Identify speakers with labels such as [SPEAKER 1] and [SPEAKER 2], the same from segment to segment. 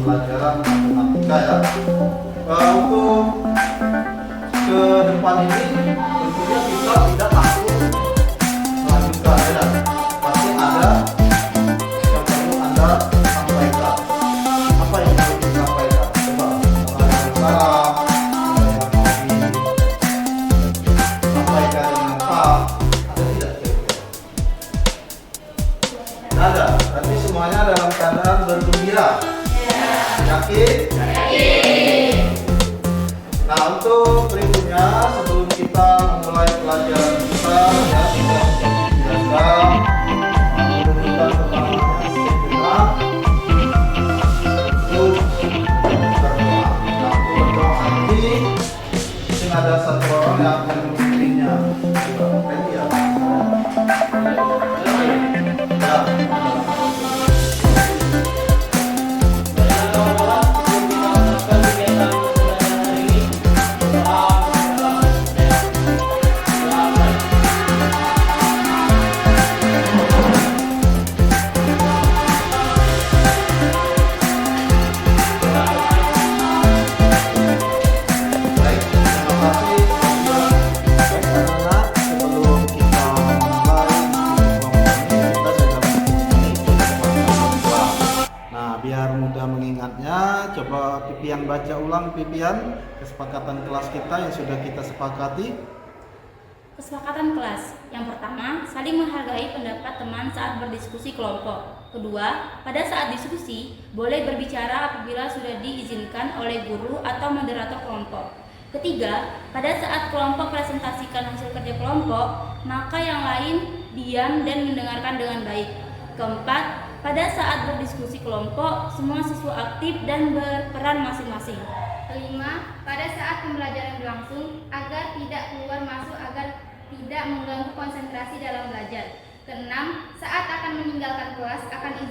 [SPEAKER 1] Pelajaran matematika ya. Untuk ke depan ini tentunya kita tidak takut melanjutkan ya. Pasti ada yang perlu Anda sampaikan. Apa yang perlu disampaikan? Coba salah, sampaikan dengan lengkap. Ada tidak? Tidak ada. Berarti semuanya dalam keadaan bergembira. Yakin? Yakin. Nah, untuk berikutnya sebelum kita memulai pelajaran kita ya, kita biasa menunjukkan semangatnya sejenak untuk berdoa. Nah, untuk berdoa nanti mungkin ada satu orang yang akan memimpinnya. Ready ya? Ya. Coba Pipian baca ulang, Pipian, kesepakatan kelas kita yang sudah kita sepakati.
[SPEAKER 2] Kesepakatan kelas. Yang pertama, saling menghargai pendapat teman saat berdiskusi kelompok. Kedua, pada saat diskusi, boleh berbicara apabila sudah diizinkan oleh guru atau moderator kelompok. Ketiga, pada saat kelompok presentasikan hasil kerja kelompok, maka yang lain diam dan mendengarkan dengan baik. Keempat, pada saat berdiskusi kelompok, semua siswa aktif dan berperan masing-masing.
[SPEAKER 3] Kelima, pada saat pembelajaran berlangsung, agar tidak keluar masuk agar tidak mengganggu konsentrasi dalam belajar. Keenam, saat akan meninggalkan kelas akan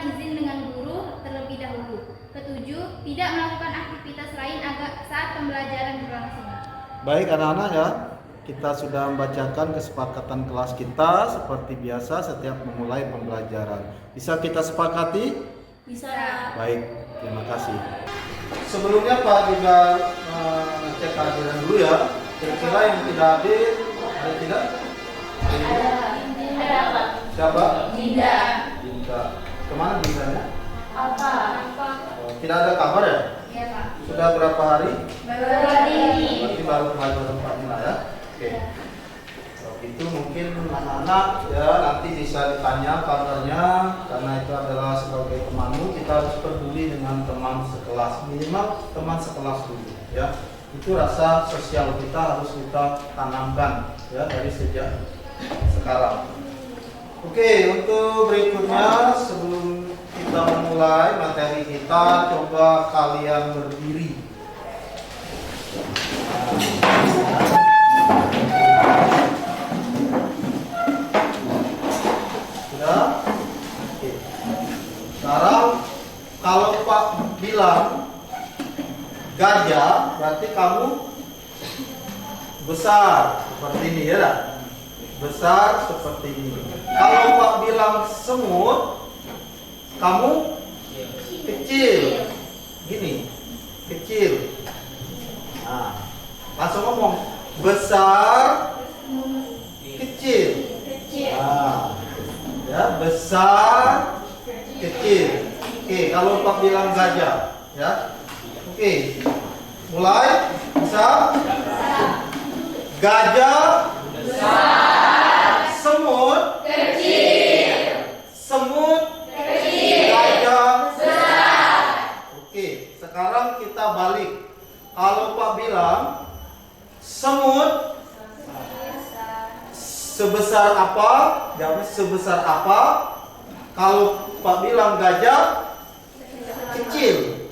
[SPEAKER 3] izin dengan guru terlebih dahulu. Ketujuh, tidak melakukan aktivitas lain agar saat pembelajaran berlangsung.
[SPEAKER 1] Baik anak-anak ya. Kita sudah membacakan kesepakatan kelas kita seperti biasa setiap memulai pembelajaran. Bisa kita sepakati?
[SPEAKER 2] Bisa.
[SPEAKER 1] Baik, terima kasih. Sebelumnya Pak juga ngecek kehadiran dulu ya. Kira-kira yang tidak hadir, ada tidak?
[SPEAKER 2] Ada Pak.
[SPEAKER 1] Siapa?
[SPEAKER 2] Dinda.
[SPEAKER 1] Dinda. Kemana Dindanya?
[SPEAKER 2] Apa?
[SPEAKER 1] Tidak ada kabar ya?
[SPEAKER 3] Iya Pak.
[SPEAKER 1] Sudah berapa hari?
[SPEAKER 2] Baru hari ini.
[SPEAKER 1] Berarti baru pelajaran 4 lah ya? Oke. Kalau itu mungkin anak-anak ya nanti bisa ditanya kabarnya, karena itu adalah sebagai temanmu kita harus peduli dengan teman sekelas, minimal teman sekelas dulu ya. Itu rasa sosial kita harus kita tanamkan ya dari sejak sekarang. Oke, untuk berikutnya sebelum kita memulai materi kita, coba kalian berdiri. Sudah? Oke. Sekarang kalau Pak bilang gajah, berarti kamu besar seperti ini ya. Besar seperti ini. Kalau Pak bilang semut, kamu kecil. Gini, kecil. Nah, langsung ngomong besar besar, kecil. Oke, kalau Pak bilang gajah, ya. Oke, mulai. Bisa? Gajah besar, semut kecil, semut kecil, gajah besar. Oke, sekarang kita balik. Kalau Pak bilang semut sebesar apa? Jawabnya sebesar apa? Kalau Pak bilang gajah kecil.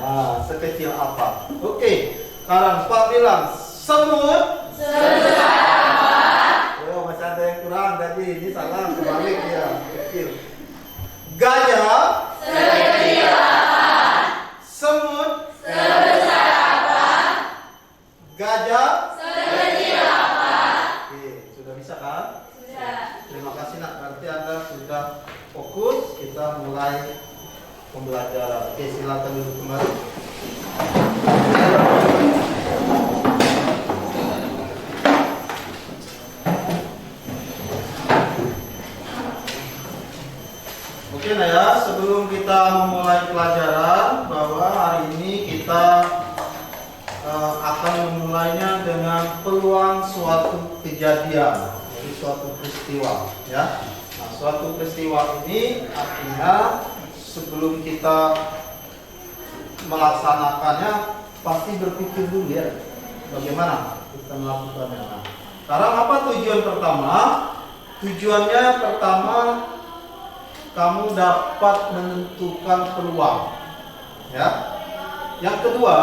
[SPEAKER 1] Nah, sekecil apa? Oke, sekarang Pak bilang semut sebesar apa? Oh, masih ada yang kurang tadi. Ini salah, kebalik ya, kecil. Gajah sekecil apa? Semut sebesar apa? Gajah sekecil apa? Oke, sudah bisa kan? Sudah. Terima kasih nak, berarti Anda sudah fokus. Kita mulai pembelajaran. Oke, silakan duduk kembali. Oke, nah ya, sebelum kita memulai pelajaran, bahwa hari ini kita akan memulainya dengan peluang suatu kejadian, jadi suatu peristiwa, ya. Nah, suatu peristiwa ini artinya sebelum kita melaksanakannya pasti berpikir dulu ya, bagaimana kita melakukannya. Nah, sekarang apa tujuan pertama? Tujuannya pertama, kamu dapat menentukan peluang, ya. Yang kedua,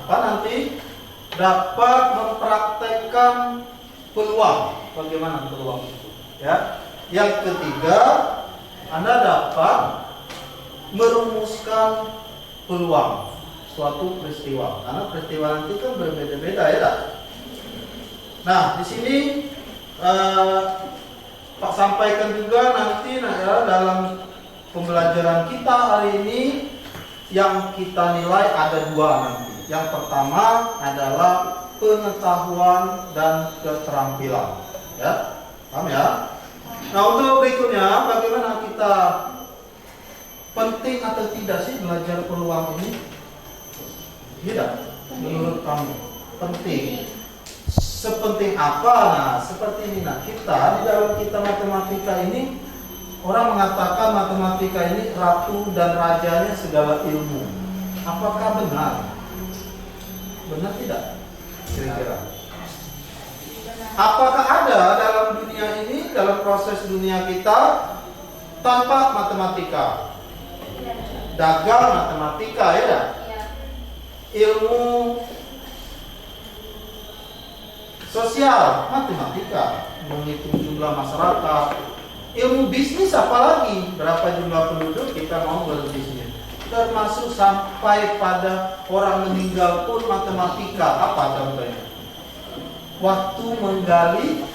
[SPEAKER 1] apa nanti? Dapat mempraktekkan peluang. Bagaimana peluang itu, ya. Yang ketiga, Anda dapat merumuskan peluang suatu peristiwa. Karena peristiwa nanti kan berbeda-beda ya. Nah, di sini Pak sampaikan juga nanti ya, dalam pembelajaran kita hari ini yang kita nilai ada dua nanti. Yang pertama adalah pengetahuan dan keterampilan, ya, paham ya? Nah, untuk berikutnya bagaimana kita penting atau tidak sih belajar peluang ini? Tidak, menurut kamu penting. Sepenting apa? Nah, seperti ini. Nah, kita di dalam kita matematika ini, orang mengatakan matematika ini ratu dan rajanya segala ilmu. Apakah benar? Benar tidak? Kira-kira. Apakah ada dalam dunia ini, dalam proses dunia kita tanpa matematika? Dagang matematika ya? Ilmu sosial matematika, menghitung jumlah masyarakat, ilmu bisnis apalagi berapa jumlah penduduk kita mau berbisnis, termasuk sampai pada orang meninggal pun matematika. Apa contohnya? Waktu menggali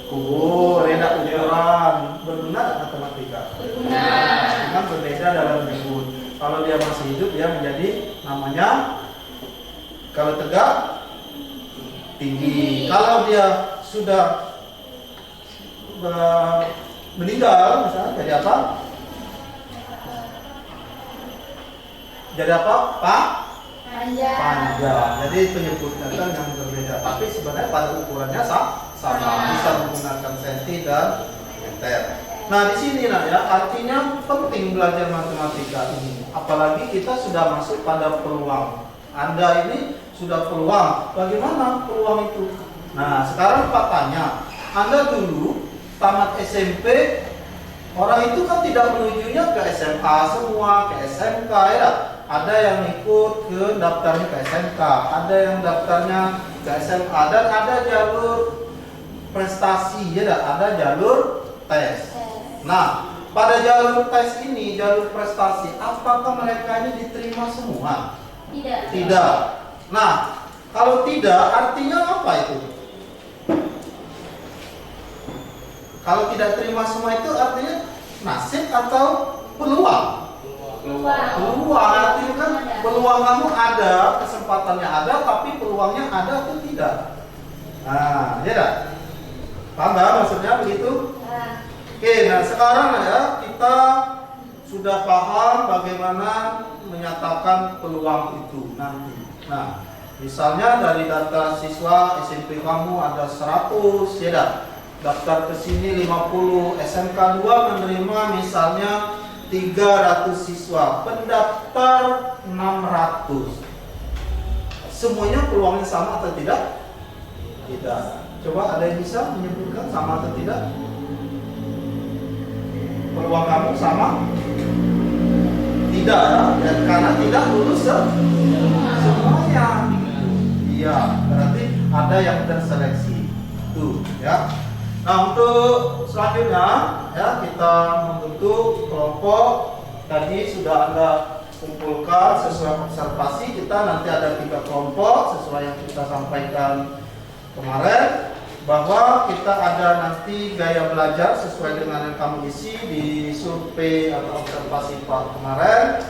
[SPEAKER 1] kubur, reda ukuran, berguna matematika? Berguna. Dengan berbeda dalam menyebut. Kalau dia masih hidup dia menjadi namanya, kalau tegak tinggi. Kalau dia sudah meninggal misalnya jadi apa? Jadi apa? Panjang. Jadi penyebutan yang berbeda, tapi sebenarnya pada ukurannya sama. Bisa menggunakan senti dan meter. Nah, di sini nah ya, artinya penting belajar matematika ini. Apalagi kita sudah masuk pada peluang. Anda ini sudah peluang. Bagaimana peluang itu? Nah, sekarang Pak tanya, Anda dulu tamat SMP, orang itu kan tidak menujunya ke SMA semua, ke SMK ya. Ada yang ikut ke daftarnya ke SMK, ada yang daftarnya ke SMA, dan ada jalur prestasi ya, ada jalur tes. Nah, pada jalur tes ini, jalur prestasi, apakah mereka ini diterima semua? Tidak. Nah, kalau tidak, artinya apa itu? Kalau tidak terima semua itu artinya nasib atau peluang? Peluang. Artinya kan peluang kamu ada, kesempatannya ada, tapi peluangnya ada atau tidak? Nah, ya dah. Paham nggak maksudnya begitu? Oke, nah sekarang ya kita sudah paham bagaimana menyatakan peluang itu nanti. Nah, misalnya dari data siswa SMP kamu ada 100, ya dah. Daftar ke sini 50, SMK 2 menerima misalnya 300 siswa, pendaftar 600. Semuanya peluangnya sama atau tidak? Tidak. Coba ada yang bisa menyebutkan sama atau tidak? Peluang kamu sama? Tidak ya, dan karena tidak lulus semuanya. Iya, berarti ada yang terseleksi. Tuh, ya. Nah, untuk selanjutnya ya kita membentuk kelompok. Tadi sudah Anda kumpulkan sesuai observasi. Kita nanti ada 3 kelompok sesuai yang kita sampaikan kemarin, bahwa kita ada nanti gaya belajar sesuai dengan yang kamu isi di survei atau observasi Pak kemarin.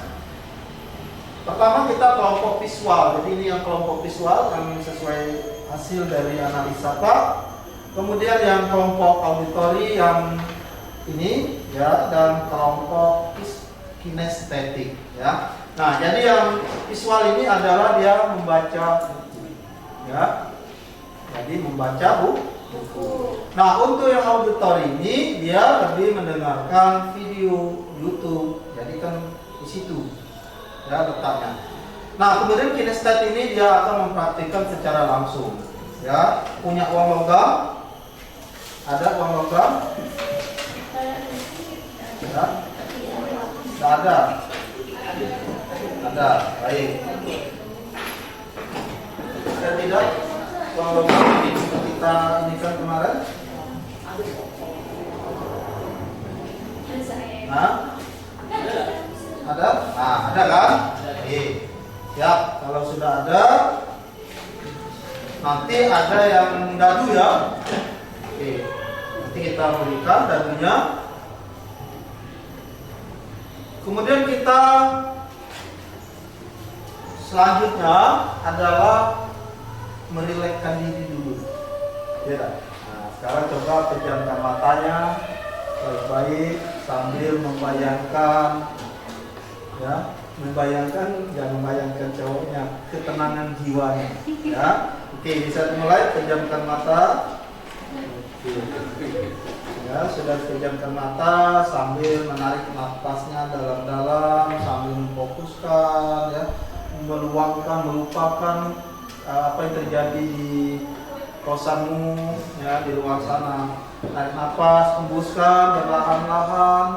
[SPEAKER 1] Pertama kita kelompok visual. Jadi ini yang kelompok visual yang sesuai hasil dari analisa Pak. Kemudian yang kelompok auditori yang ini ya, dan kelompok kinestetik ya. Nah, jadi yang visual ini adalah dia membaca buku ya. Jadi membaca buku. Nah, untuk yang auditori ini dia lebih mendengarkan video YouTube. Jadi kan di situ ya letaknya. Nah, kemudian kinestetik ini dia akan mempraktikkan secara langsung ya. Punya uang logam? Ada uang logam? Ya? Tidak ada. Ada, baik. Ada tidak uang logam kita ini kan kemarin? Nah, ada? Nah, ada kan? Baik. Ya, kalau sudah ada, nanti ada yang dadu ya. Oke, nanti kita berikan dadunya. Kemudian kita selanjutnya adalah merilekskan diri dulu. Ya. Nah, sekarang coba pejamkan matanya baik-baik sambil membayangkan, ya, jangan membayangkan cowoknya, ketenangan jiwanya. Ya, oke, bisa dimulai. Pejamkan mata. Ya, sudah pejamkan mata sambil menarik nafasnya dalam-dalam, sambil memfokuskan, ya, meluangkan, melupakan apa yang terjadi di kosanmu, ya, di luar sana. Tarik nafas, hembuskan perlahan-lahan,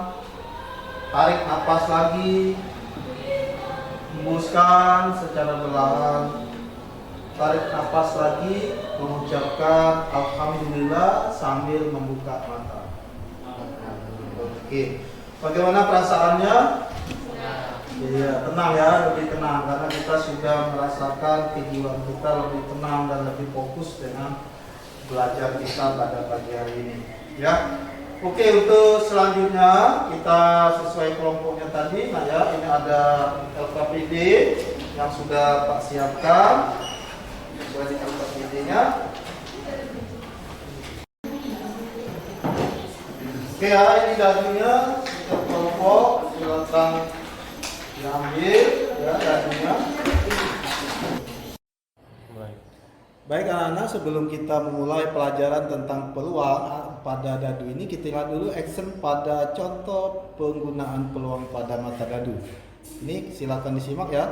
[SPEAKER 1] tarik nafas lagi, hembuskan secara perlahan. Tarik nafas lagi, mengucapkan Alhamdulillah sambil membuka mata. Oke, bagaimana perasaannya? Iya, tenang ya, lebih tenang karena kita sudah merasakan kejiwaan kita lebih tenang dan lebih fokus dengan belajar kita pada pagi hari ini. Ya, oke, untuk selanjutnya kita sesuai kelompoknya tadi. Nah ya, ini ada LKPD yang sudah Pak siapkan. Sesuai dengan LKPD-nya. Oke ya, ini dadunya setiap kelompok silakan diambil ya dadunya. Baik anak-anak, sebelum kita memulai pelajaran tentang peluang pada dadu ini, kita lihat dulu action pada contoh penggunaan peluang pada mata dadu. Ini silakan disimak ya.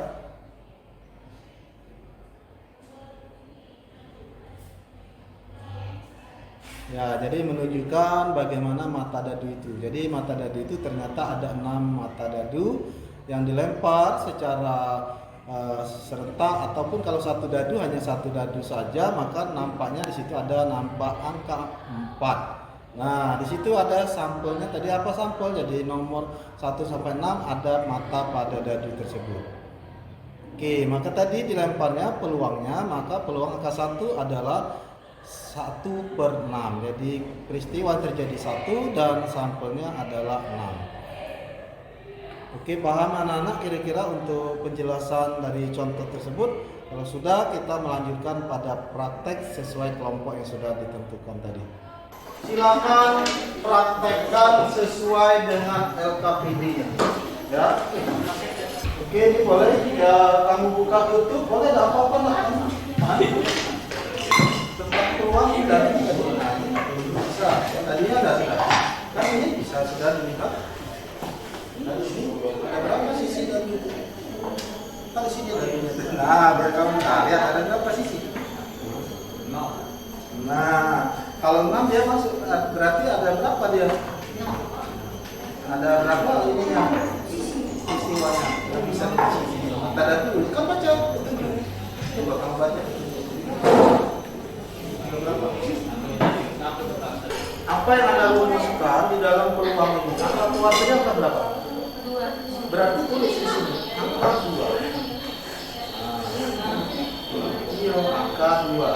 [SPEAKER 1] Ya, jadi menunjukkan bagaimana mata dadu itu. Jadi mata dadu itu ternyata ada 6 mata dadu yang dilempar secara serentak, ataupun kalau satu dadu hanya satu dadu saja, maka nampaknya di situ ada nampak angka 4. Nah, di situ ada sampelnya. Tadi apa sampel? Jadi nomor 1 sampai 6 ada mata pada dadu tersebut. Oke, maka tadi dilemparnya peluangnya, maka peluang angka 1 adalah 1/6. Jadi peristiwa terjadi 1 dan sampelnya adalah 6. Oke, paham anak-anak kira-kira untuk penjelasan dari contoh tersebut? Kalau sudah, kita melanjutkan pada praktek sesuai kelompok yang sudah ditentukan tadi. silakan praktekkan sesuai dengan LKPD-nya. Ya. Oke, ini boleh ya kamu buka YouTube, boleh enggak apa-apa lah. Tempat ruang dan bisa. Tadinya ada sudah. Kan ini bisa sudah dilihat. Dari sini ada berapa sisi dari itu? Dari sini lagi. Nah, biar kamu lihat ada berapa sisi. Nah, kalau 6 dia masuk berarti ada berapa dia? Ada berapa ininya? Istiwanya. Yang bisa dikasih sini. Ada dulu kan baca. Coba kamu baca. Ada berapa? Apa yang Anda rumuskan di dalam peluang ini? Angka keluarnya angka berapa?
[SPEAKER 2] 2.
[SPEAKER 1] Berarti tulis di sini angka 2. Iya, angka 2.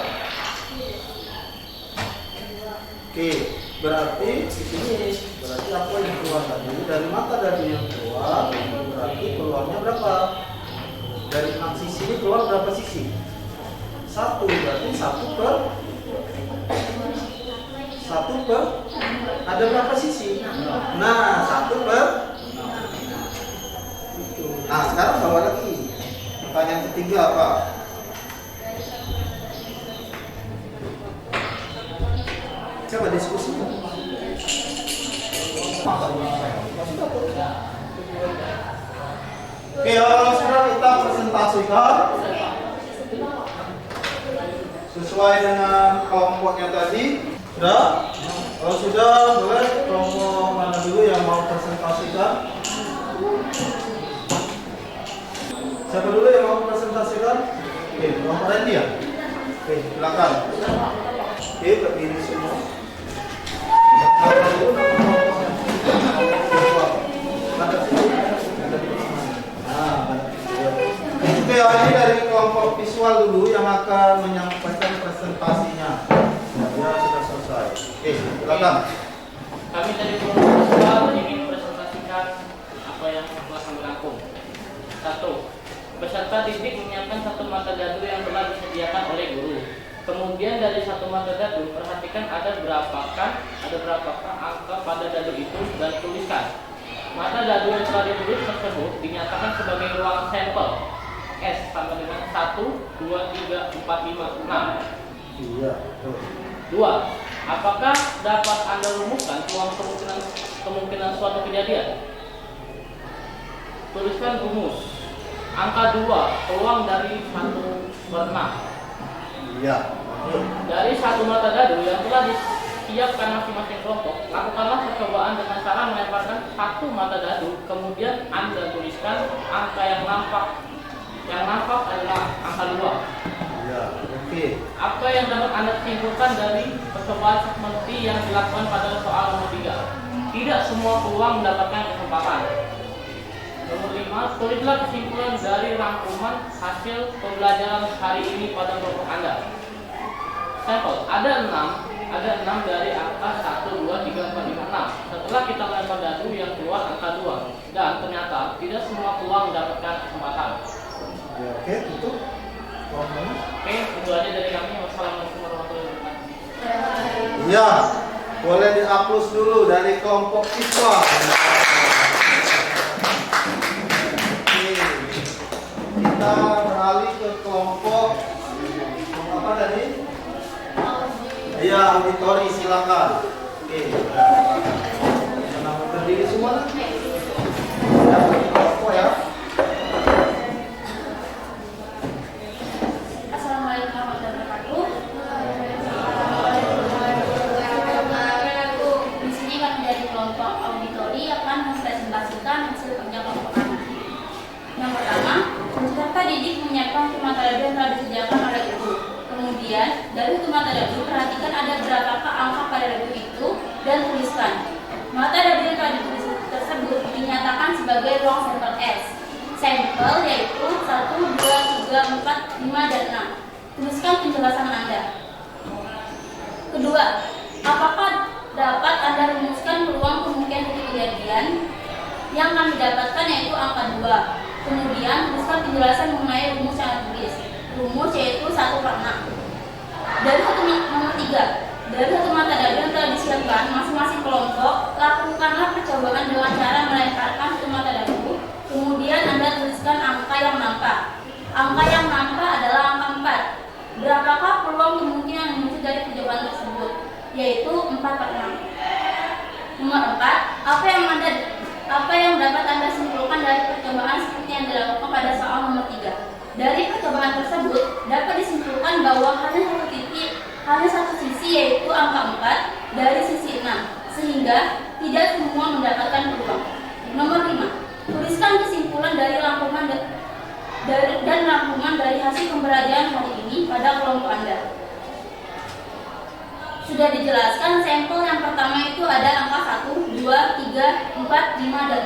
[SPEAKER 1] Oke, berarti di sini berarti apa yang keluar tadi dari mata dari yang keluar berarti keluarnya berapa? Dari 6 sisi ini keluar berapa sisi? 1, berarti 1 per ada berapa sisi? Nah, 1 per itu. Nah, sekarang bawa lagi. Pertanyaan ketiga apa? Coba diskusi. Oke, sudah kita presentasikan sesuai dengan kelompoknya tadi. Sudah? Kalau sudah, boleh kelompok mana dulu yang mau presentasikan? Siapa dulu yang mau presentasikan? Oke, kelompok Randy ya? Oke, silakan. Oke, berdiri semua. Oke, ini dari kelompok visual dulu yang akan menyampaikan presentasinya. Ya, sudah selesai. Oke, silakan.
[SPEAKER 4] Kami dari kelompok visual ingin presentasikan apa yang telah kami rangkum. 1. Peserta didik menyiapkan satu mata dadu yang telah disediakan oleh guru. Kemudian dari satu mata dadu, perhatikan ada berapakah angka pada dadu itu dan tuliskan. Mata dadu yang telah ditulis tersebut dinyatakan sebagai ruang sampel S sama dengan 1, 2, 3, 4, 5, 6.
[SPEAKER 1] Iya.
[SPEAKER 4] 2. Apakah dapat Anda rumuskan peluang kemungkinan suatu kejadian? Tuliskan rumus. Angka 2, peluang dari 1 per 6.
[SPEAKER 1] Iya.
[SPEAKER 4] Dari satu mata dadu yang telah disiapkan masing-masing kelompok, lakukanlah percobaan dengan cara melemparkan satu mata dadu, kemudian Anda tuliskan angka yang nampak adalah angka 2.
[SPEAKER 1] Iya. Oke.
[SPEAKER 4] Apa yang dapat Anda simpulkan dari percobaan seperti yang dilakukan pada soal nomor 3? Tidak semua peluang mendapatkan kesempatan. Nomor 5, tulislah kesimpulan dari rangkuman hasil pembelajaran hari ini pada kelompok Anda. Sampel, ada 6 dari angka 1, 2, 3, 4, 5, 6. Setelah kita melempar dadu yang keluar angka 2. Dan ternyata tidak semua peluang mendapatkan kesempatan.
[SPEAKER 1] Ya, oke, tutup.
[SPEAKER 4] Oke, itu aja dari kami. Wassalamualaikum warahmatullahi wabarakatuh.
[SPEAKER 1] Iya. Boleh di-upload dulu dari kelompok siswa. Kita beralih ke kelompok apa tadi? Iya, auditori, silakan. Oke. Kenapa berdiri semua? Ya, kelompok ya.
[SPEAKER 2] Assalamualaikum warahmatullahi wabarakatuh. Di sini kami dari kelompok auditori akan mempresentasikan hasil kerja kelompok kami. Yang pertama, peserta didik menyiapkan mata dadu yang telah disediakan oleh guru. Kemudian, dari satu mata dadu, perhatikan ada berapakah angka pada dadu itu dan tuliskan. Mata dadu yang telah ditulis tersebut dinyatakan sebagai ruang sampel S. Sampel yaitu 1, 2, 3, 4, 5, dan 6. Tuliskan penjelasan Anda. Kedua, apakah dapat Anda rumuskan peluang kemungkinan kejadian yang kami dapatkan yaitu angka 2. Kemudian tuliskan penjelasan mengenai rumus yang ditulis. Rumus yaitu 1 per 6. Dari satu nomor 3, Dari satu mata dadu yang telah disiapkan, masing-masing kelompok lakukanlah percobaan dengan cara melemparkan satu mata dadu. Kemudian Anda tuliskan angka yang nampak. Angka yang nampak adalah angka 4. Berapakah peluang kemungkinan yang muncul dari percobaan tersebut? Yaitu 4 per 6. Nomor 4, apa yang dapat Anda simpulkan dari percobaan seperti yang dilakukan pada soal nomor 3? Dari percobaan tersebut dapat disimpulkan bahwa hanya satu sisi, yaitu angka 4 dari sisi 6, sehingga tidak semua mendapatkan peluang. Nomor 5, tuliskan kesimpulan dari rangkuman dari hasil pembelajaran hari ini pada kelompok Anda. Sudah dijelaskan, sampel yang pertama itu ada angka 1, 2, 3, 4, 5, dan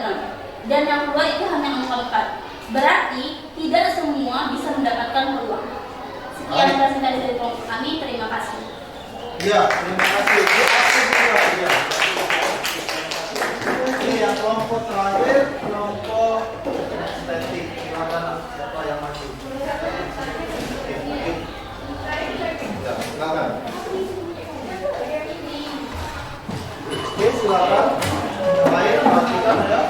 [SPEAKER 2] 6. Dan yang kedua itu hanya angka 4. Berarti tidak semua bisa mendapatkan peluang. Sekian presentasi dari kelompok kami, terima kasih.
[SPEAKER 1] Ya, terima kasih. Ini yang kelompok terakhir, kelompok estetik. Silakan siapa yang maju. Ya, silakan. Oke, silakan. Baik, matikan ya.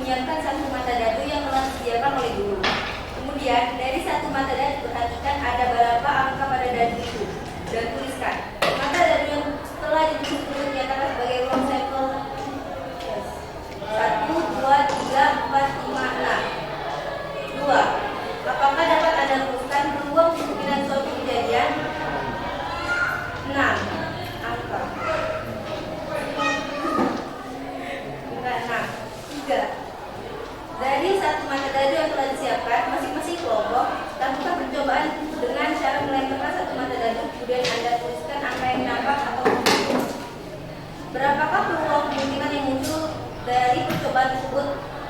[SPEAKER 5] Menyiapkan satu mata dadu yang telah disediakan oleh guru. Kemudian dari satu mata dadu perhatikan ada berapa angka pada dadu itu dan tuliskan. Mata dadu yang telah ditulis tersebut dinyatakan sebagai ruang sampel 1, 2, 3, 4, 5, 6. 2. Apakah dapat Anda rumuskan peluang kemungkinan suatu kejadian? 6 angka. Enggak 6. 3. Dari satu mata dadu yang telah disiapkan, masing-masing kelompok lakukan percobaan dengan cara melemparkan satu mata dadu, kemudian Anda tuliskan angka yang nampak atau muncul. Berapakah peluang kemungkinan yang muncul dari percobaan tersebut?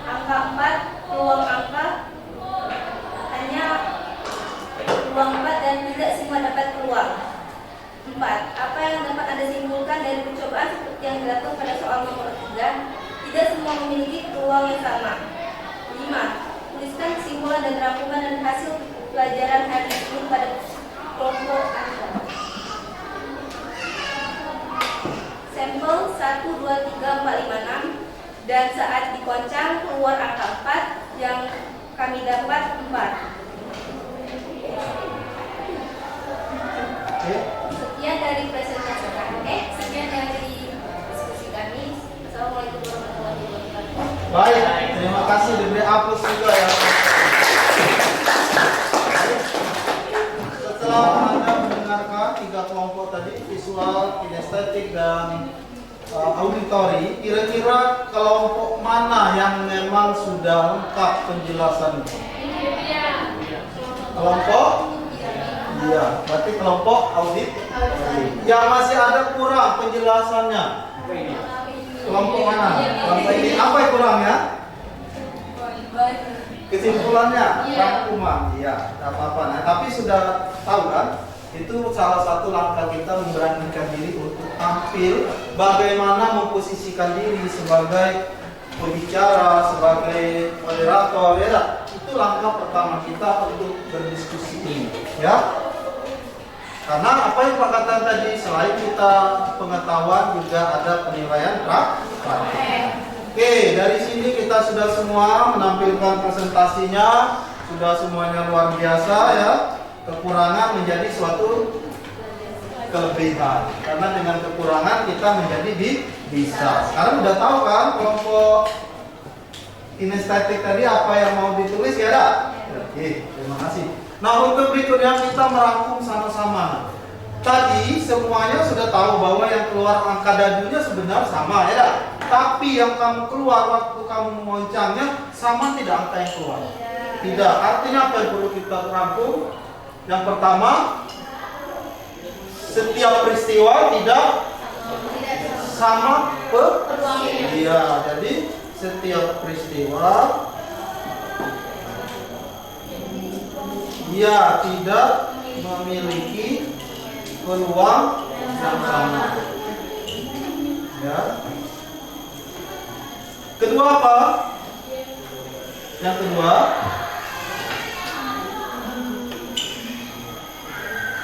[SPEAKER 5] Angka 4, peluang angka hanya peluang 4 dan tidak semua dapat peluang. 4. Apa yang dapat Anda simpulkan dari percobaan seperti yang dilakukan pada soal nomor 3? Tidak semua memiliki peluang yang sama. 5. Tuliskan kesimpulan dan rangkuman dan hasil pelajaran hari ini pada kelompok Anda. Sampel 1, 2, 3, 4, 5, 6. Dan saat dikoncang keluar angka 4 yang kami dapat 4. Sekian dari presentasi kami. Sekian dari diskusi kami. Assalamualaikum warahmatullahi wabarakatuh.
[SPEAKER 1] Baik, terima kasih, diberi aplaus juga ya. Setelah Anda mendengarkan 3 kelompok tadi, visual, kinestetik, dan auditori, kira-kira kelompok mana yang memang sudah lengkap penjelasannya? Kelompok? Iya, berarti kelompok audit. Yang masih ada kurang penjelasannya. Kelompok mana? Kelompok ini. Apa yang kurangnya? Kesimpulannya, rangkuman. Iya, tidak apa-apa. Nah, tapi sudah tahu kan? Itu salah satu langkah kita memberanikan diri untuk tampil, bagaimana memposisikan diri sebagai pembicara, sebagai moderator, ya. Itu langkah pertama kita untuk berdiskusi ini, ya. Karena apa yang Pak katakan tadi, selain kita pengetahuan juga ada penilaian praktik. Oke, dari sini kita sudah semua menampilkan presentasinya, sudah semuanya luar biasa ya. Kekurangan menjadi suatu kelebihan, karena dengan kekurangan kita menjadi bisa. Sekarang udah tahu kan kelompok kinestetik tadi apa yang mau ditulis ya, dah? Oke, terima kasih. Nah, untuk berikutnya kita merangkum sama-sama. Tadi semuanya sudah tahu bahwa yang keluar angka dadunya sebenarnya sama ya, tapi yang kamu keluar waktu kamu mengoncangnya sama tidak angka yang keluar? Tidak. Artinya apa yang perlu kita rangkum? Yang pertama, setiap peristiwa tidak sama peluangnya. Iya, jadi setiap peristiwa Ia tidak memiliki peluang yang sama. Ya. Kedua apa? Yang kedua,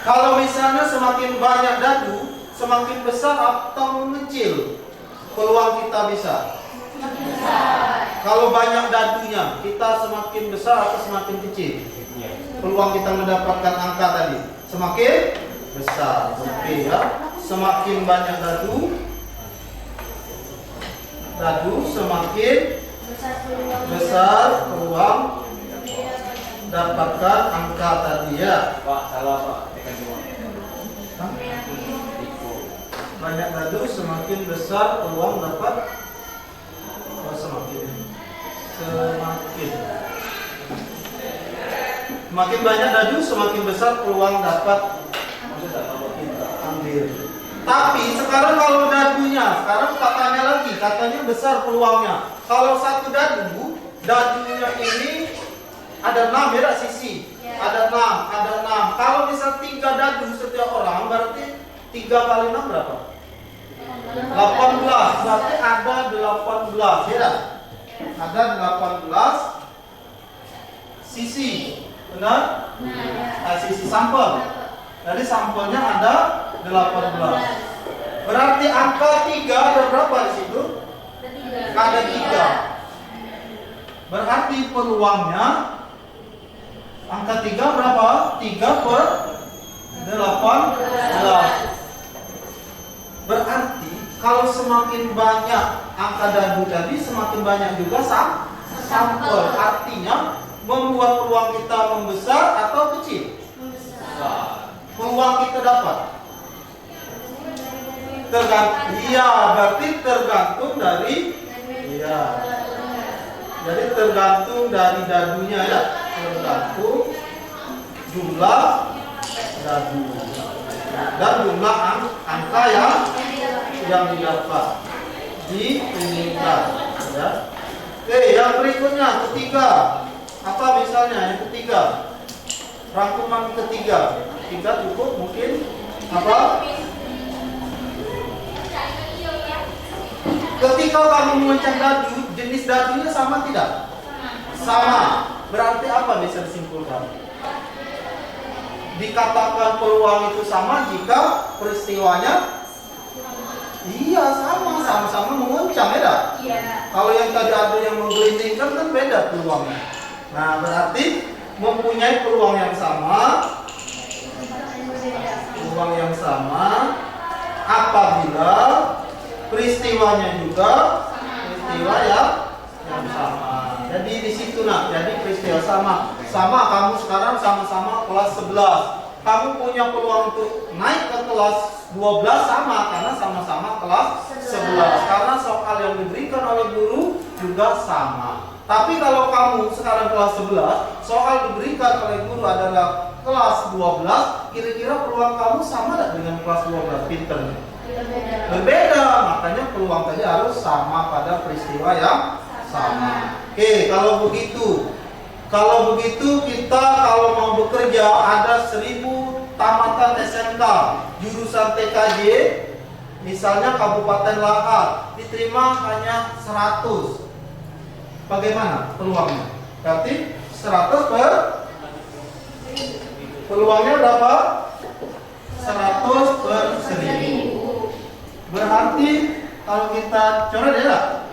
[SPEAKER 1] kalau misalnya semakin banyak dadu, semakin besar atau mengecil peluang kita bisa? Kalau banyak dadunya, kita semakin besar atau semakin kecil? Peluang kita mendapatkan angka tadi semakin besar. Oke ya. Semakin banyak dadu semakin besar peluang dapatkan angka tadi ya.
[SPEAKER 4] Pak, salah Pak.
[SPEAKER 1] Hah? Banyak dadu semakin besar peluang dapat semakin banyak dadu semakin besar peluang dapat kita ambil. Tapi sekarang kalau dadunya, sekarang katanya besar peluangnya. Kalau satu dadunya ini ada 6 ya sisi. Ada 6. Kalau misal 3 dadu setiap orang, berarti 3 kali 6 berapa? 18. Berarti ada 18 ya. Ada 18 sisi. Benar? Sisi sampel. Jadi sampelnya ada 18. Berarti angka 3 ada berapa di situ? Ada 3. Berarti peluangnya angka 3 berapa? 3 per 18. Berarti kalau semakin banyak angka dadu tadi, semakin banyak juga sampel. Artinya membuat peluang kita membesar atau kecil? Peluang kita dapat berarti tergantung dari jadi tergantung dari dadunya ya, tergantung jumlah dadu dan jumlah angka yang didapat diinginkan ya. Oke, yang berikutnya ketiga. Apa misalnya yang ketiga? Rangkuman ketiga. 3 cukup mungkin apa? Ketika kamu memecah dadu, jenis dadunya sama tidak? Sama. Berarti apa bisa disimpulkan? Dikatakan peluang itu sama jika peristiwanya sama-sama menguncang ya. Kalau yang tadi ada yang menggelindingkan kan beda peluangnya. Nah, berarti mempunyai peluang yang sama apabila peristiwanya juga peristiwa yang sama. Jadi di situ jadi peristiwa sama kamu sekarang sama-sama kelas 11. Kamu punya peluang untuk naik ke kelas 12 sama karena sama-sama kelas 11. Karena soal yang diberikan oleh guru juga sama. Tapi kalau kamu sekarang kelas 11, soal diberikan oleh guru adalah kelas 12, kira-kira peluang kamu sama tidak dengan kelas 12 pinternya? Berbeda, makanya peluang tadi harus sama pada peristiwa yang sama. Oke, kalau begitu kita kalau mau bekerja ada 1000 tamatan SMK jurusan TKJ, misalnya Kabupaten Lahar, diterima hanya 100. Bagaimana peluangnya? Berarti 100 per peluangnya berapa? 100 per 1000. Berarti kalau kita coret ya,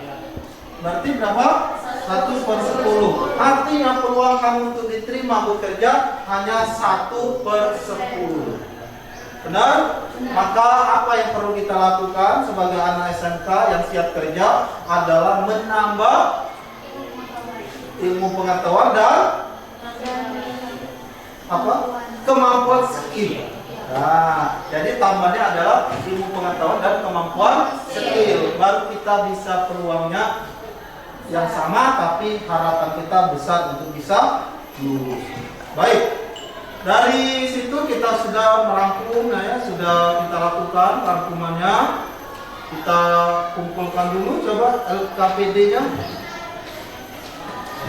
[SPEAKER 1] berarti berapa? 100 per 10. Artinya peluang kamu untuk diterima bekerja hanya 1 per 10. Benar? Maka apa yang perlu kita lakukan sebagai anak SMK yang siap kerja adalah menambah ilmu pengetahuan dan kemampuan skill. Nah, jadi tambahnya adalah ilmu pengetahuan dan kemampuan skill. Baru kita bisa peluangnya yang sama, tapi harapan kita besar untuk bisa lulus. Baik, dari situ kita sudah merangkum, sudah kita lakukan rangkumannya. Kita kumpulkan dulu, coba LKPD-nya.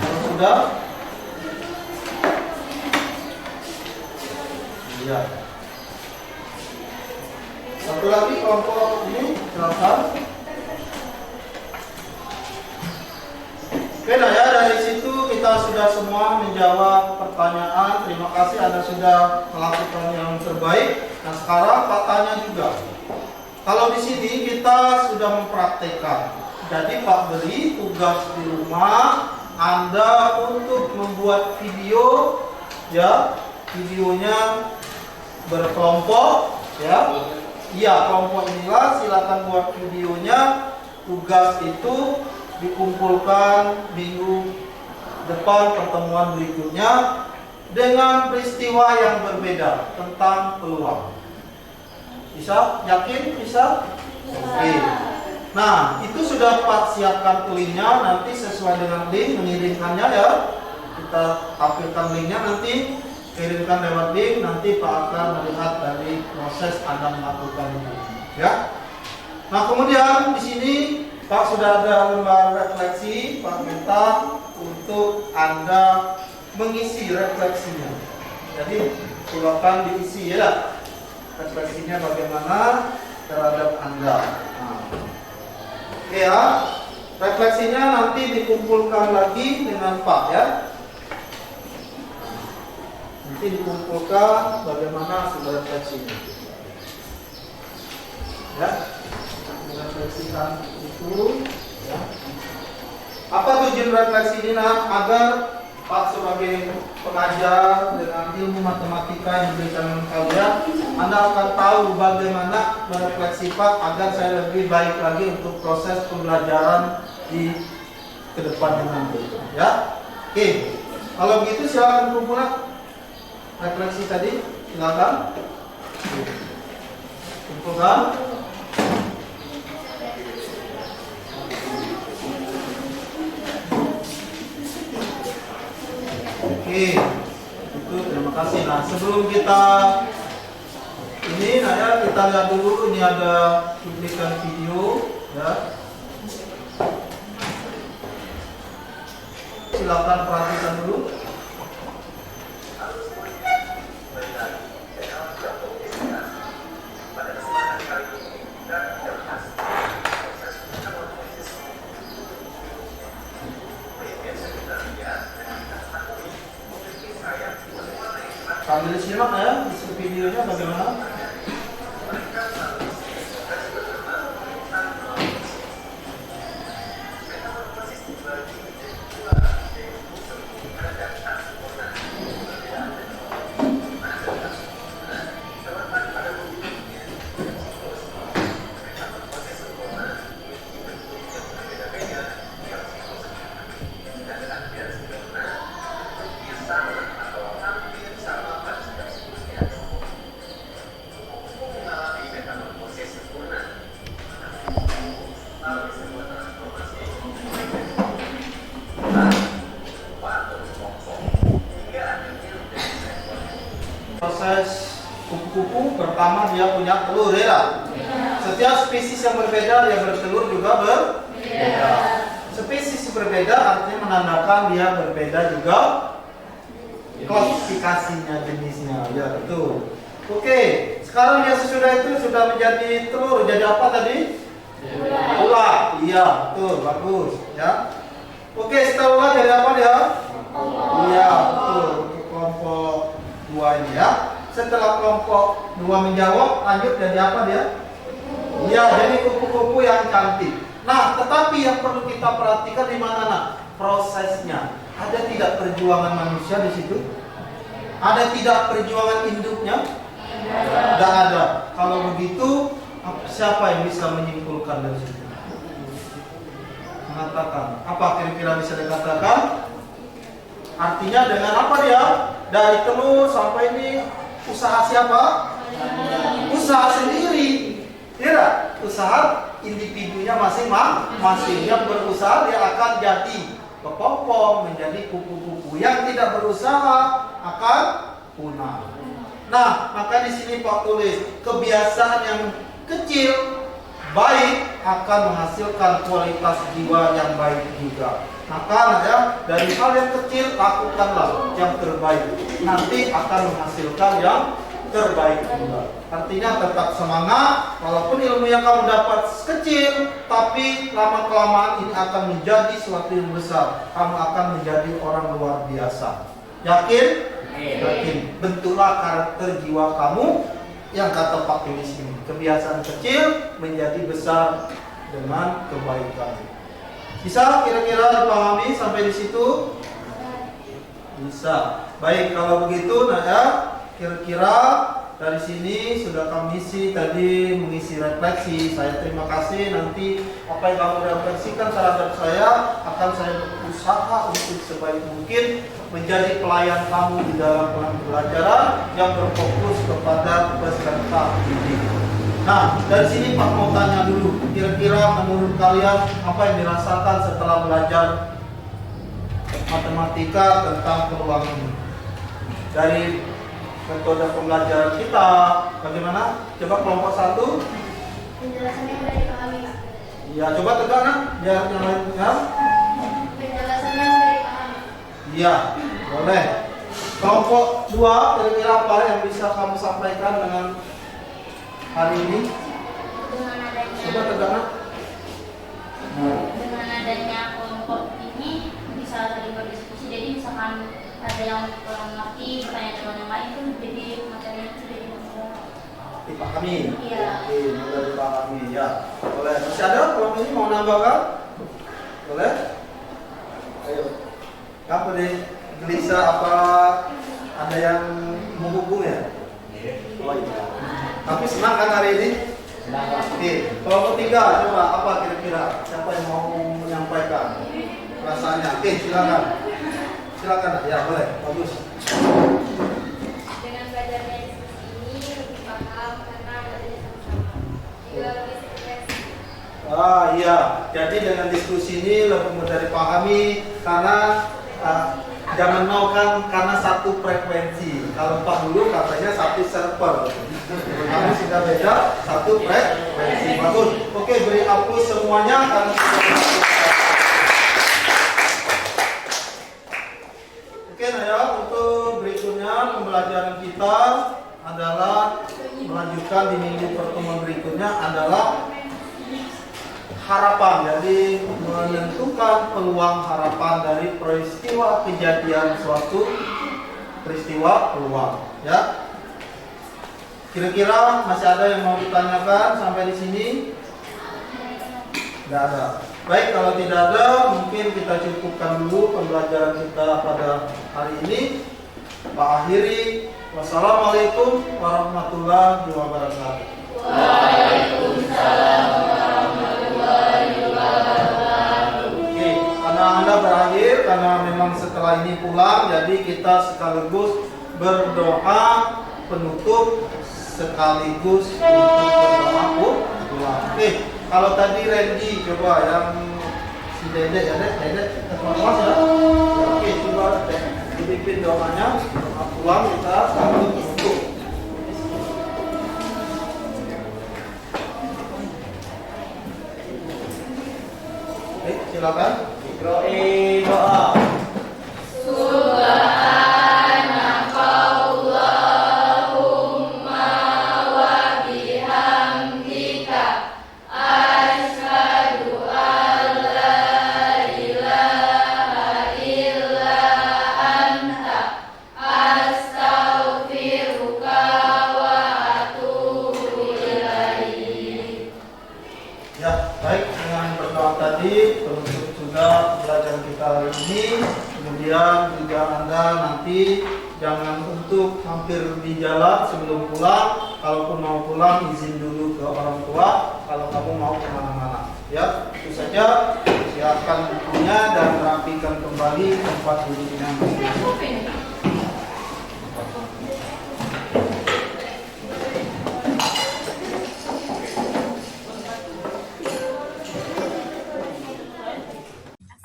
[SPEAKER 1] Sudah. Iya. Satu lagi kelompok ini, silakan. Oke, nah ya, dari situ kita sudah semua menjawab pertanyaan. Terima kasih Anda sudah melakukan yang terbaik. Nah, sekarang Pak tanya juga. Kalau di sini kita sudah mempraktekkan. Jadi Pak beri tugas di rumah Anda untuk membuat video, ya, videonya berkelompok, ya. Iya, kelompok inilah silakan buat videonya. Tugas itu dikumpulkan minggu depan pertemuan berikutnya dengan peristiwa yang berbeda tentang peluang. Bisa? Yakin? Bisa? Oke. Nah, itu sudah Pak siapkan linknya, nanti sesuai dengan link mengirimkannya ya. Kita tampilkan linknya nanti, kirimkan lewat link, nanti Pak akan melihat dari proses Anda melakukan itu. Ya. Nah, kemudian di sini Pak sudah ada lembar refleksi, Pak minta untuk Anda mengisi refleksinya. Jadi silakan diisi ya. Refleksinya bagaimana terhadap Anda. Nah. Oke ya, refleksinya nanti dikumpulkan lagi dengan Pak ya. Nanti dikumpulkan bagaimana hasil refleksinya. Ya, refleksikan itu. Ya. Apa tujuan refleksi ini? Nah, agar Pak sebagai pengajar dengan ilmu matematika yang diberikan kalian, Anda akan tahu bagaimana merefleksi Pak agar saya lebih baik lagi untuk proses pembelajaran di kedepannya nanti. Ya, oke. Kalau begitu silakan kumpulkan refleksi tadi, silakan kumpulkan. Oke, itu terima kasih. Nah, sebelum kita ini, nah ya, kita lihat dulu ini ada cuplikan video, ya. Silakan perhatikan dulu. Sambil simak ya, isi videonya bagaimana? Proses kupu-kupu pertama dia punya telur ya. Setiap spesies yang berbeda dia bertelur juga berbeda. Spesies berbeda artinya menandakan dia berbeda juga klasifikasinya, jenisnya. Ya, betul. Oke, sekarang dia sesudah itu sudah menjadi telur, jadi apa tadi? Ular. Iya, betul, bagus ya. Oke, setelah ular jadi apa dia? Iya, betul. Untuk kelompok 2 ini ya. Setelah kelompok 2 menjawab, lanjut jadi apa dia? Iya, jadi kupu-kupu yang cantik. Nah, tetapi yang perlu kita perhatikan di mana nak? Prosesnya. Ada tidak perjuangan manusia di situ? Ada tidak perjuangan induknya? Tidak ada. Kalau begitu, siapa yang bisa menyimpulkan dari situ? Mengatakan. Apa kira-kira bisa dikatakan? Artinya dengan apa dia? Dari telur sampai ini usaha siapa? Usaha sendiri. Tidak, usaha individunya masing-masing. Yang berusaha dia akan jadi kepompong, menjadi kupu-kupu. Yang tidak berusaha akan punah. Nah, maka di sini Pak tulis kebiasaan yang kecil baik akan menghasilkan kualitas jiwa yang baik juga. Maka ya, dari hal yang kecil lakukanlah yang terbaik. Nanti akan menghasilkan yang terbaik juga. Artinya tetap semangat, walaupun ilmu yang kamu dapat kecil, tapi lama-kelamaan ini akan menjadi sesuatu yang besar. Kamu akan menjadi orang luar biasa. Yakin? Yakin. Bentuklah karakter jiwa kamu yang kata Pak tulis ini. Kebiasaan kecil menjadi besar dengan kebaikan. Bisa kira-kira dipahami sampai di situ? Bisa. Baik, kalau begitu, Naya, kira-kira dari sini sudah kami isi tadi mengisi refleksi. Saya terima kasih. Nanti apa yang kamu refleksikan terhadap saya akan saya berusaha untuk sebaik mungkin menjadi pelayan kamu di dalam pembelajaran yang berfokus kepada peserta didik. Nah, dari sini Pak mau tanya dulu, kira-kira menurut kalian apa yang dirasakan setelah belajar matematika tentang peluang ini? Dari metode pembelajaran kita, bagaimana? Coba kelompok 1.
[SPEAKER 3] Penjelasannya mudah dipahami, Pak.
[SPEAKER 1] Iya, coba tegak nak, biar yang lain ya.
[SPEAKER 3] Penjelasannya mudah dipahami.
[SPEAKER 1] Iya, boleh. Kelompok 2, kira-kira apa yang bisa kamu sampaikan dengan hari ini?
[SPEAKER 2] Dengan adanya
[SPEAKER 1] Coba tegak nak.
[SPEAKER 2] dengan adanya kelompok ini bisa saling berdiskusi. Jadi misalkan ada yang kurang ngerti bertanya dengan yang lain itu jadi materinya itu jadi mudah.
[SPEAKER 1] Dipahami.
[SPEAKER 2] Iya.
[SPEAKER 1] Oke, mudah dipahami ya. Boleh. Masih ada kelompok ini mau nambahkan? Boleh? Ayo. Apa deh? Gelisah apa? Ada yang menghubung ya? Oh iya. Tapi senang kan hari ini? Senang. Oke. Kelompok 3, coba apa kira-kira? Siapa yang mau menyampaikan perasaannya? Oke, silakan. Silakan. Ya, boleh. Bagus.
[SPEAKER 3] Dengan belajarnya diskusi ini lebih paham karena belajarnya sama-sama. Juga lebih refleksi.
[SPEAKER 1] Iya. Jadi dengan diskusi ini lebih mudah dipahami karena zaman now kan karena satu frekuensi. Kalau Pak dulu katanya satu server. Kami sudah beda satu frekuensi. Bagus. Oke, beri aplaus semuanya karena Oke, nah ya, untuk berikutnya pembelajaran kita adalah melanjutkan di minggu pertemuan berikutnya adalah harapan. Jadi menentukan peluang harapan dari peristiwa kejadian suatu peristiwa peluang. Ya. Kira-kira masih ada yang mau ditanyakan sampai di sini? Tidak ada. Baik, kalau tidak ada, mungkin kita cukupkan dulu pembelajaran kita pada hari ini. Pak akhiri. Wassalamualaikum warahmatullahi wabarakatuh.
[SPEAKER 2] Waalaikumsalam warahmatullahi wabarakatuh.
[SPEAKER 1] Oke, karena Anda berakhir, karena memang setelah ini pulang, jadi kita sekaligus berdoa penutup sekaligus untuk berdoa pulang. Oke, kalau tadi Randy coba yang si Dedek ya, Dedek kemas ya. Oke, coba dipimpin doanya, doa pulang kita sambil tutup. Oke, silakan. Iqra'i doa. Ya, baik, dengan berdoa tadi penutup sudah pelajaran kita hari ini. Kemudian juga Anda nanti jangan untuk hampir di jalan sebelum pulang. Kalaupun mau pulang izin dulu ke orang tua kalau kamu mau kemana-mana. Ya, itu saja. Siapkan bukunya dan rapikan kembali tempat duduknya.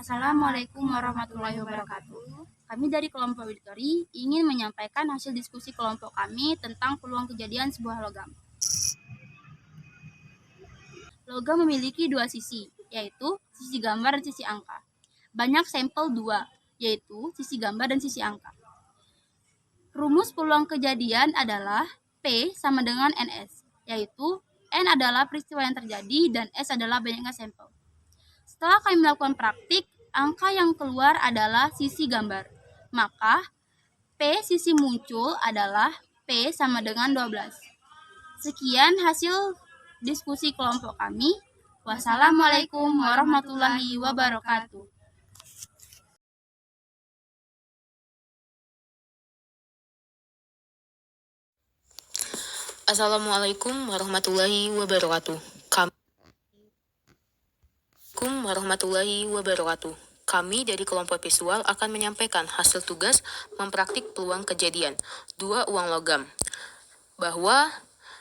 [SPEAKER 2] Assalamualaikum warahmatullahi wabarakatuh. Kami dari kelompok Victory ingin menyampaikan hasil diskusi kelompok kami tentang peluang kejadian sebuah logam. Logam memiliki dua sisi, yaitu sisi gambar dan sisi angka. Banyak sampel dua, yaitu sisi gambar dan sisi angka. Rumus peluang kejadian adalah P P sama dengan NS, yaitu N adalah peristiwa yang terjadi dan S adalah banyaknya sampel. Setelah kami melakukan praktik, angka yang keluar adalah sisi gambar. Maka P sisi muncul adalah P sama dengan 12. Sekian hasil diskusi kelompok kami. Wassalamualaikum warahmatullahi wabarakatuh.
[SPEAKER 6] Assalamualaikum warahmatullahi wabarakatuh. Kami dari kelompok visual akan menyampaikan hasil tugas mempraktik peluang kejadian 2 uang logam. Bahwa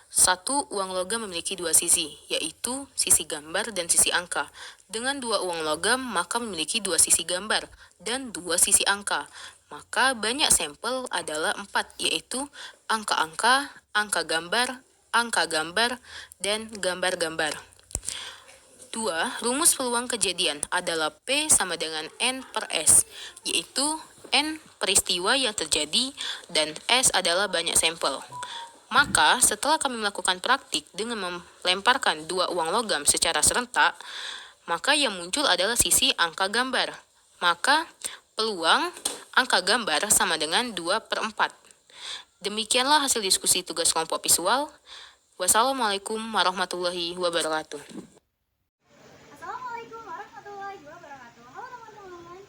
[SPEAKER 6] 1 uang logam memiliki 2 sisi, yaitu sisi gambar dan sisi angka. Dengan 2 uang logam, maka memiliki 2 sisi gambar dan 2 sisi angka. Maka banyak sampel adalah 4, yaitu angka-angka, angka gambar, dan gambar-gambar. 2. Rumus peluang kejadian adalah P sama dengan N per S, yaitu N peristiwa yang terjadi dan S adalah banyak sampel. Maka setelah kami melakukan praktik dengan melemparkan 2 uang logam secara serentak, maka yang muncul adalah sisi angka gambar. Maka peluang angka gambar sama dengan 2/4. Demikianlah hasil diskusi tugas kelompok visual. Wassalamualaikum warahmatullahi wabarakatuh.
[SPEAKER 7] Assalamualaikum warahmatullahi wabarakatuh. Halo teman-teman,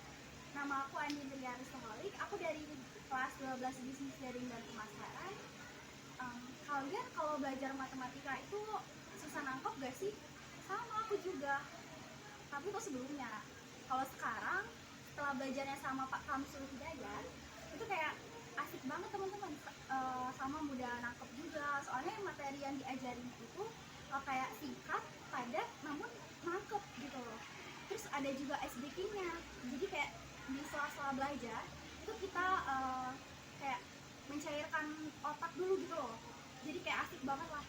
[SPEAKER 7] nama aku Andi Trianis Malik. Aku dari kelas 12 Bisnis Sharing dan Pemasaran. Kalian kalau belajar matematika itu susah nangkep gak sih? Sama aku juga. Tapi itu sebelumnya. Kalau sekarang, setelah belajarnya sama Pak Kamsul Hidayat, itu kayak asik banget teman-teman. Sama mudah nangkep juga. Soalnya materi yang diajarin itu kayak singkat, padat, namun nangkep gitu loh. Terus ada juga SBK-nya, jadi kayak di sela-sela belajar itu kita kayak mencairkan otak dulu gitu loh, jadi kayak asik banget lah.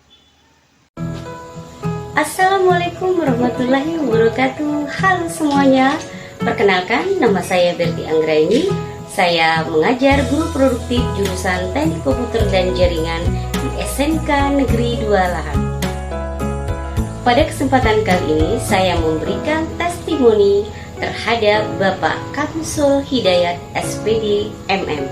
[SPEAKER 8] Assalamualaikum warahmatullahi wabarakatuh. Halo semuanya, perkenalkan nama saya Berti Anggraini. Saya mengajar guru produktif jurusan Teknik Komputer dan Jaringan di SMK Negeri 2 Lahat. Pada kesempatan kali ini saya memberikan testimoni terhadap Bapak Kamsul Hidayat SPD MM.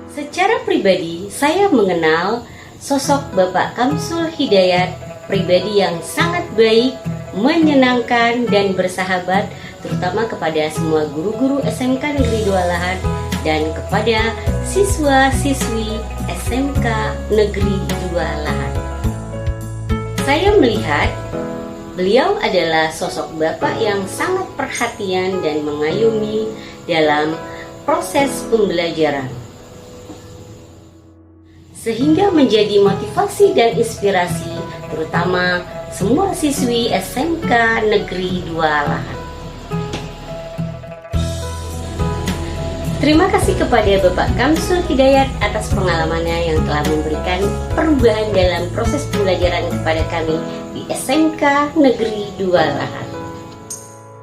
[SPEAKER 8] Secara pribadi saya mengenal sosok Bapak Kamsul Hidayat, pribadi yang sangat baik, menyenangkan dan bersahabat, terutama kepada semua guru-guru SMK Negeri 2 Lahat dan kepada siswa-siswi SMK Negeri 2 Lahat. Saya melihat beliau adalah sosok bapak yang sangat perhatian dan mengayomi dalam proses pembelajaran, sehingga menjadi motivasi dan inspirasi terutama semua siswi SMK Negeri 2 Lahat. Terima kasih kepada Bapak Kamsul Hidayat atas pengalamannya yang telah memberikan perubahan dalam proses pembelajaran kepada kami di SMK Negeri 2 Lahat.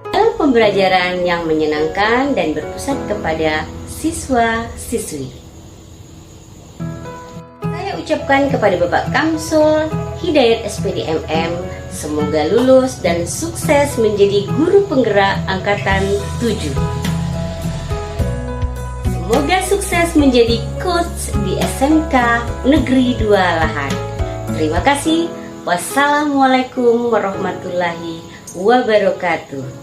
[SPEAKER 8] Dalam pembelajaran yang menyenangkan dan berpusat kepada siswa-siswi. Saya ucapkan kepada Bapak Kamsul Hidayat SPD MM, semoga lulus dan sukses menjadi guru penggerak angkatan 7. Semoga sukses menjadi coach di SMK Negeri 2 Lahat. Terima kasih. Wassalamualaikum warahmatullahi wabarakatuh.